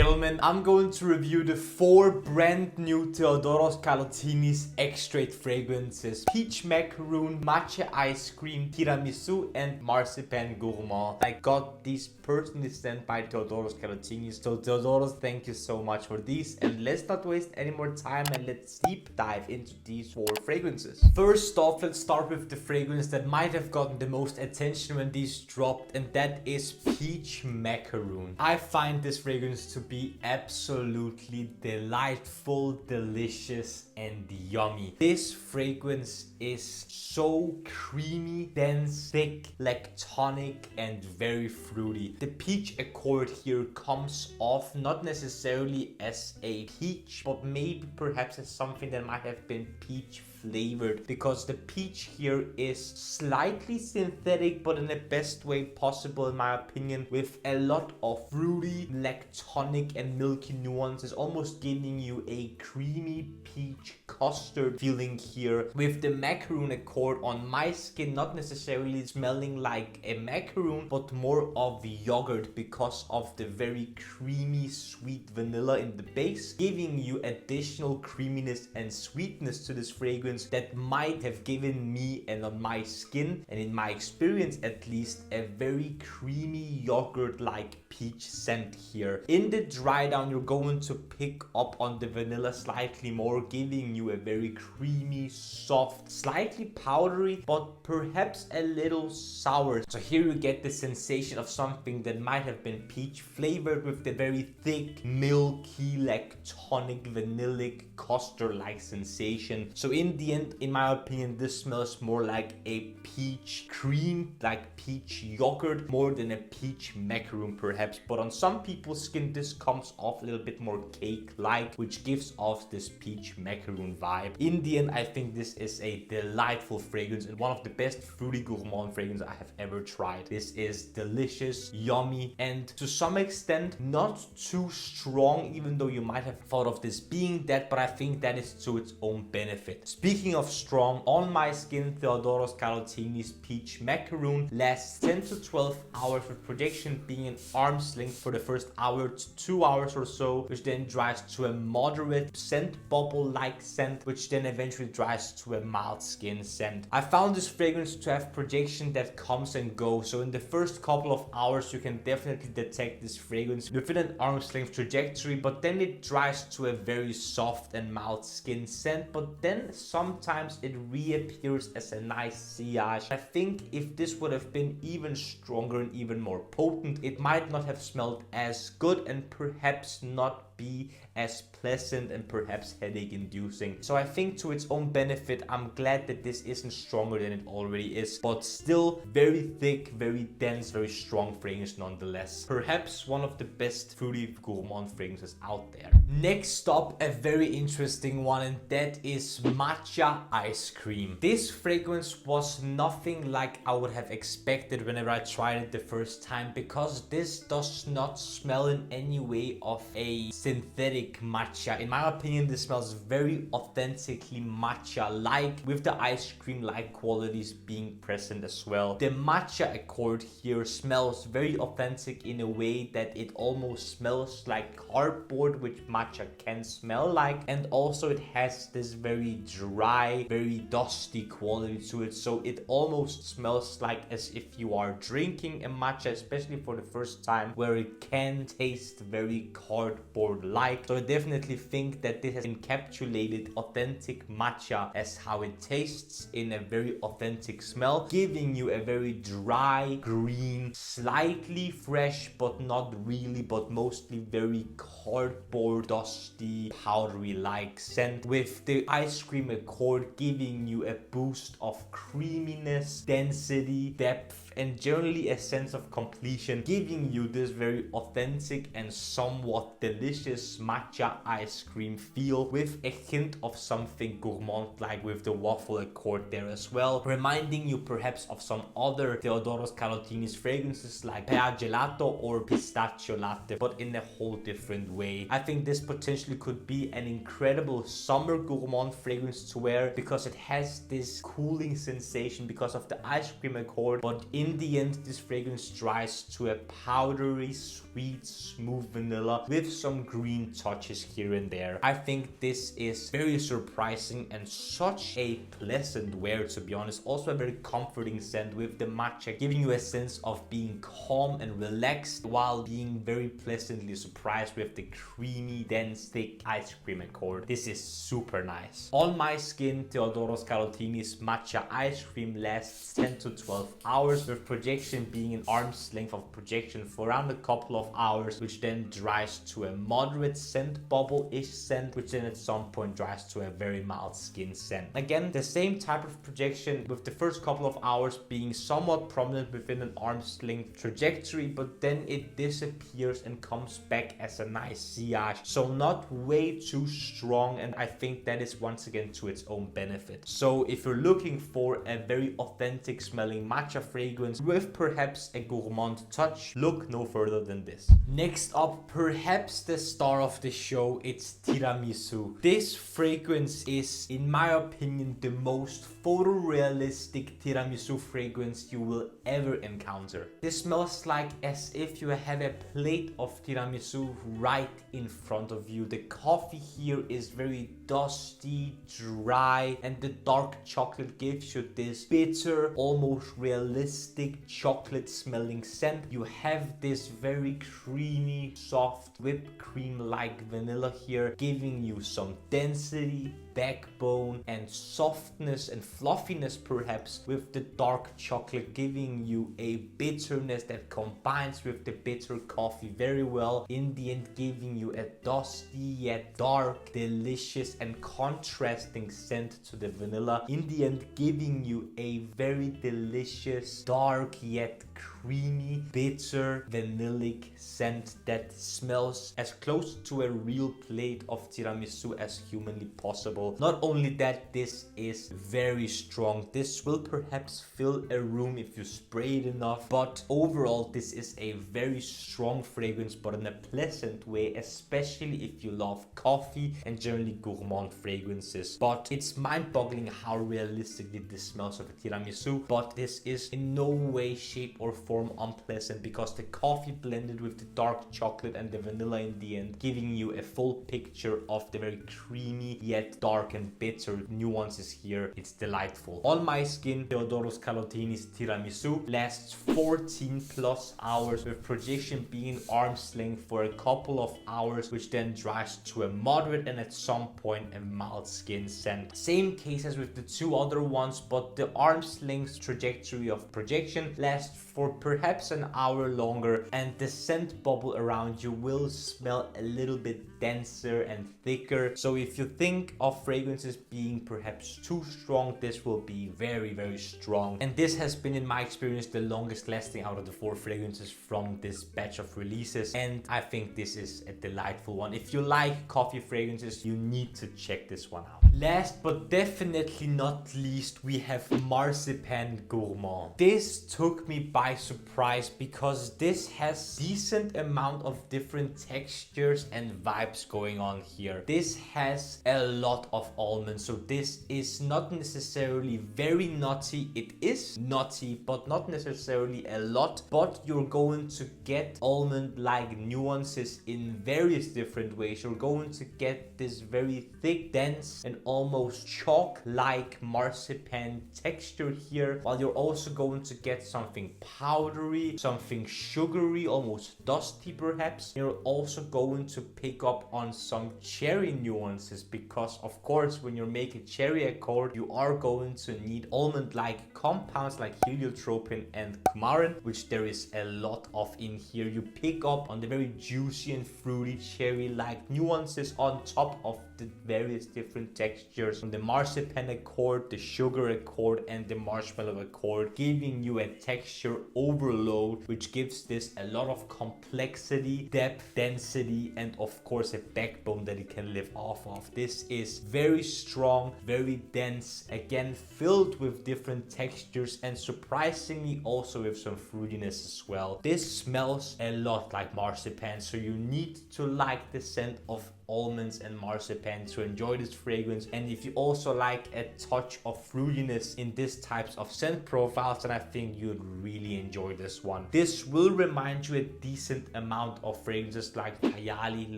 gentlemen, I'm going to review the 4 brand new Theodoros Kalotinis Extrait fragrances: Peach Macaron, Matcha Ice Cream, Tiramisu and Marzipan Gourmand. I got these personally sent by Theodoros Kalotinis. So Theodoros, thank you so much for these, and let's not waste any more time and let's deep dive into these 4 fragrances. First off, let's start with the fragrance that might have gotten the most attention when these dropped, and that is Peach Macaron. I find this fragrance to be absolutely delightful, delicious and yummy. This fragrance is so creamy, dense, thick, lactonic and very fruity. The peach accord here comes off not necessarily as a peach, but maybe perhaps as something that might have been peach flavored, because the peach here is slightly synthetic, but in the best way possible in my opinion, with a lot of fruity, lactonic and milky nuances, almost giving you a creamy peach custard feeling here, with the macaron accord on my skin not necessarily smelling like a macaron, but more of yogurt because of the very creamy sweet vanilla in the base, giving you additional creaminess and sweetness to this fragrance that might have given me, and on my skin and in my experience at least, a very creamy yogurt like peach scent here. In the dry down, you're going to pick up on the vanilla slightly more, giving you a very creamy, soft, slightly powdery, but perhaps a little sour. So here you get the sensation of something that might have been peach flavored with the very thick, milky, lactonic, vanillic, custard-like sensation. So in the end, in my opinion, this smells more like a peach cream, like peach yogurt, more than a peach macaron perhaps. But on some people's skin, this comes off a little bit more cake-like, which gives off this peach macaron vibe. In the end, I think this is a delightful fragrance and one of the best fruity gourmand fragrances I have ever tried. This is delicious, yummy, and to some extent not too strong, even though you might have thought of this being that, but I think that is to its own benefit. Speaking of strong, on my skin, Theodoros Kalotinis Peach Macaron lasts 10 to 12 hours, with projection being an arm's length for the first hour to 2 hours or so, which then dries to a moderate scent bubble-like scent, which then eventually dries to a mild skin scent. I found this fragrance to have projection that comes and goes, so in the first couple of hours you can definitely detect this fragrance within an arm's length trajectory, but then it dries to a very soft and mild skin scent, but then sometimes it reappears as a nice sillage. I think if this would have been even stronger and even more potent, it might not have smelled as good and perhaps not be as pleasant and perhaps headache inducing. So I think to its own benefit, I'm glad that this isn't stronger than it already is, but still very thick, very dense, very strong fragrance nonetheless. Perhaps one of the best fruity gourmand fragrances out there. Next up, a very interesting one, and that is Matcha Ice Cream. This fragrance was nothing like I would have expected whenever I tried it the first time, because this does not smell in any way of a synthetic matcha. In my opinion, this smells very authentically matcha-like, with the ice cream-like qualities being present as well. The matcha accord here smells very authentic in a way that it almost smells like cardboard, which matcha can smell like, and also it has this very dry, very dusty quality to it, so it almost smells like as if you are drinking a matcha, especially for the first time, where it can taste very cardboard-like. So I definitely think that this has encapsulated authentic matcha as how it tastes in a very authentic smell, giving you a very dry, green, slightly fresh, but not really, but mostly very cardboard, dusty, powdery-like scent, with the ice cream accord giving you a boost of creaminess, density, depth, and generally a sense of completion, giving you this very authentic and somewhat delicious matcha ice cream feel, with a hint of something gourmand like with the waffle accord there as well, reminding you perhaps of some other Theodoros Kalotinis fragrances like pear gelato or pistachio latte, but in a whole different way. I think this potentially could be an incredible summer gourmand fragrance to wear, because it has this cooling sensation because of the ice cream accord, but in In the end, this fragrance dries to a powdery, sweet, smooth vanilla with some green touches here and there. I think this is very surprising and such a pleasant wear, to be honest. Also a very comforting scent with the matcha, giving you a sense of being calm and relaxed while being very pleasantly surprised with the creamy, dense, thick ice cream accord. This is super nice. On my skin, Theodoros Kalotinis Matcha Ice Cream lasts 10 to 12 hours, with projection being an arm's length of projection for around a couple of hours, which then dries to a moderate scent, bubble-ish scent, which then at some point dries to a very mild skin scent. Again, the same type of projection, with the first couple of hours being somewhat prominent within an arm's length trajectory, but then it disappears and comes back as a nice sillage. So not way too strong, and I think that is once again to its own benefit. So if you're looking for a very authentic smelling matcha fragrance with perhaps a gourmand touch, look no further than this. Next up, perhaps the star of the show, it's Tiramisu. This fragrance is, in my opinion, the most photorealistic tiramisu fragrance you will ever encounter. This smells like as if you have a plate of tiramisu right in front of you. The coffee here is very dusty, dry, and the dark chocolate gives you this bitter, almost realistic chocolate smelling scent. You have this very creamy, soft whipped cream like vanilla here, giving you some density, backbone, and softness and fluffiness perhaps, with the dark chocolate giving you a bitterness that combines with the bitter coffee very well, in the end giving you a dusty yet dark, delicious and contrasting scent to the vanilla, in the end giving you a very delicious, dark yet creamy, bitter, vanillic scent that smells as close to a real plate of tiramisu as humanly possible. Not only that, this is very strong. This will perhaps fill a room if you spray it enough, but overall this is a very strong fragrance, but in a pleasant way, especially if you love coffee and generally gourmand fragrances. But it's mind-boggling how realistically this smells of a tiramisu, but this is in no way, shape or form unpleasant, because the coffee blended with the dark chocolate and the vanilla in the end, giving you a full picture of the very creamy yet dark and bitter nuances here. It's delightful. On my skin, Theodoros Kalotinis Tiramisu lasts 14 plus hours, with projection being arm's length for a couple of hours, which then dries to a moderate and at some point a mild skin scent. Same case as with the two other ones, but the arm's length trajectory of projection lasts for perhaps an hour longer, and the scent bubble around you will smell a little bit denser and thicker. So if you think of fragrances being perhaps too strong, this will be very, very strong. And this has been, in my experience, the longest lasting out of the 4 fragrances from this batch of releases, and I think this is a delightful one. If you like coffee fragrances, you need to check this one out. Last but definitely not least, we have Marzipan Gourmand. This took me by surprise because this has decent amount of different textures and vibes going on here. This has a lot of almonds, so this is not necessarily very nutty. It is nutty, but not necessarily a lot, but you're going to get almond-like nuances in various different ways. You're going to get this very thick, dense, and almost chalk-like marzipan texture here, while you're also going to get something powdery, something sugary, almost dusty perhaps. You're also going to pick up on some cherry nuances, because of course when you're making cherry accord, you are going to need almond-like compounds like heliotropin and coumarin, which there is a lot of in here. You pick up on the very juicy and fruity cherry-like nuances on top of the various different textures from the marzipan accord, the sugar accord, and the marshmallow accord, giving you a texture overload, which gives this a lot of complexity, depth, density, and of course a backbone that it can live off of. This is very strong, very dense, again filled with different textures, and surprisingly also with some fruitiness as well. This smells a lot like marzipan, so you need to like the scent of almonds and marzipan to enjoy this fragrance. fragrance. And if you also like a touch of fruitiness in these types of scent profiles, then I think you'd really enjoy this one. This will remind you a decent amount of fragrances like Hayali,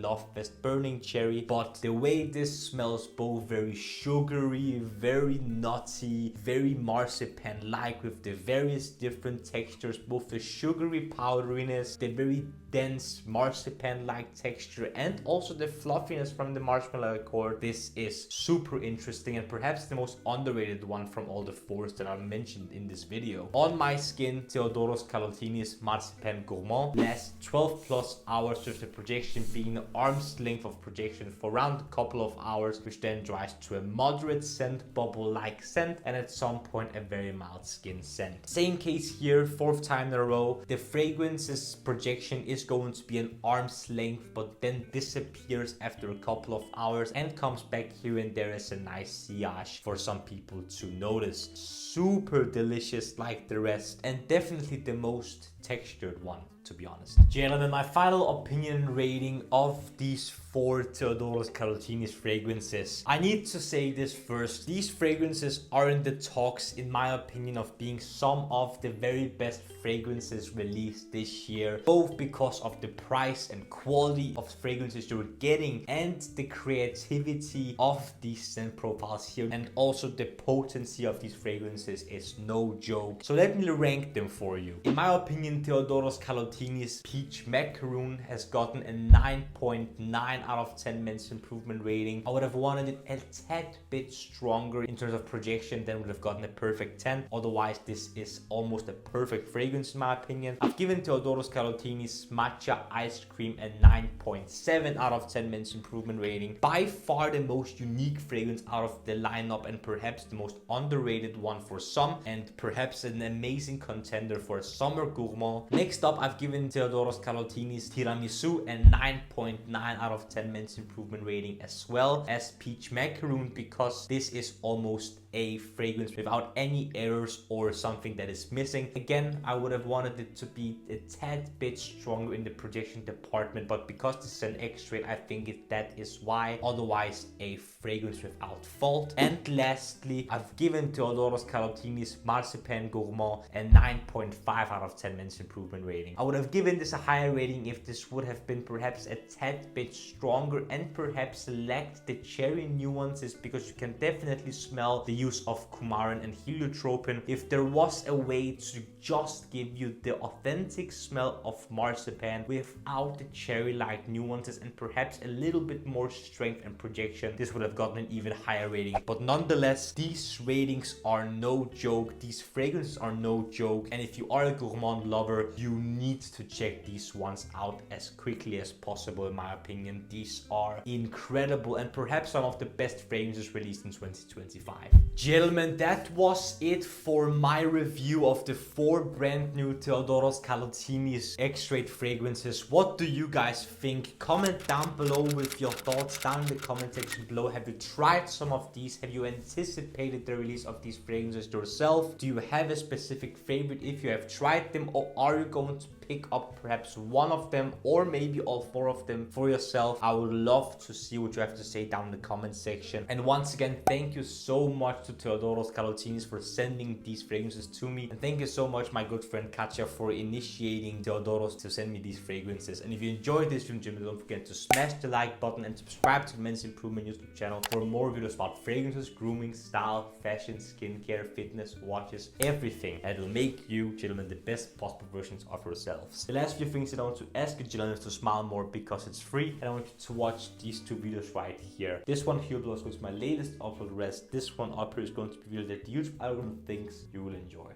Lovefest, Burning Cherry, but the way this smells both very sugary, very nutty, very marzipan-like, with the various different textures, both the sugary powderiness, the very dense marzipan-like texture, and also the fluffiness from the marshmallow core. This is super interesting and perhaps the most underrated one from all the fours that I've mentioned in this video. On my skin, Theodoros Kalotinis Marzipan Gourmand lasts 12 plus hours, with the projection being an arm's length of projection for around a couple of hours, which then dries to a moderate scent, bubble-like scent, and at some point a very mild skin scent. Same case here, fourth time in a row. The fragrance's projection is going to be an arm's length, but then disappears after a couple of hours and comes back here and there as a nice sillage for some people to notice. Super delicious like the rest, and definitely the most textured one, to be honest. Gentlemen, my final opinion rating of these 4 Theodoros Kalotinis fragrances. I need to say this first. These fragrances are in the talks, in my opinion, of being some of the very best fragrances released this year, both because of the price and quality of fragrances you're getting and the creativity of these scent profiles here, and also the potency of these fragrances is no joke. So let me rank them for you. In my opinion, Theodoros Kalotinis Peach Macaron has gotten a 9.9 out of 10 men's improvement rating. I would have wanted it a tad bit stronger in terms of projection, then would have gotten a perfect 10. Otherwise, this is almost a perfect fragrance in my opinion. I've given Theodoros Kalotinis Matcha Ice Cream a 9.7 out of 10 men's improvement rating. By far the most unique fragrance out of the lineup, and perhaps the most underrated one for some, and perhaps an amazing contender for a summer gourmand. Next up, I've given Theodoros Kalotinis Tiramisu a 9.9 out of 10 men's improvement rating, as well as Peach Macaron, because this is almost a fragrance without any errors or something that is missing. Again, I would have wanted it to be a tad bit stronger in the projection department, but because this is an extrait, I think that is why. Otherwise, a fragrance without fault. And lastly, I've given Theodoros Kalotinis Marzipan Gourmand a 9.5 out of 10 men's improvement rating. I would have given this a higher rating if this would have been perhaps a tad bit stronger and perhaps lacked the cherry nuances, because you can definitely smell the use of coumarin and heliotropin. If there was a way to just give you the authentic smell of marzipan without the cherry-like nuances and perhaps a little bit more strength and projection, this would have gotten an even higher rating. But nonetheless, these ratings are no joke. These fragrances are no joke. And if you are a gourmand lover, you need to check these ones out as quickly as possible, in my opinion. These are incredible and perhaps some of the best fragrances released in 2025. Gentlemen, that was it for my review of the 4 brand new Theodoros Kalotinis Extrait fragrances. What do you guys think? Comment down below with your thoughts down in the comment section below. Have you tried some of these? Have you anticipated the release of these fragrances yourself? Do you have a specific favorite if you have tried them, or are you going to pick up perhaps one of them or maybe all 4 of them for yourself? I would love to see what you have to say down in the comment section. And once again, thank you so much to Theodoros Kalotinis for sending these fragrances to me, and thank you so much my good friend Katja for initiating Theodoros to send me these fragrances. And if you enjoyed this video, don't forget to smash the like button and subscribe to the Men's Improvement YouTube channel for more videos about fragrances, grooming, style, fashion, skincare, fitness, watches, everything that will make you, gentlemen, the best possible versions of yourselves. The last few things that I want to ask you, gentlemen, is to smile more because it's free, and I want you to watch these 2 videos right here. This one here below is my latest upload rest. This one up here is going to be video that the YouTube algorithm thinks you will enjoy.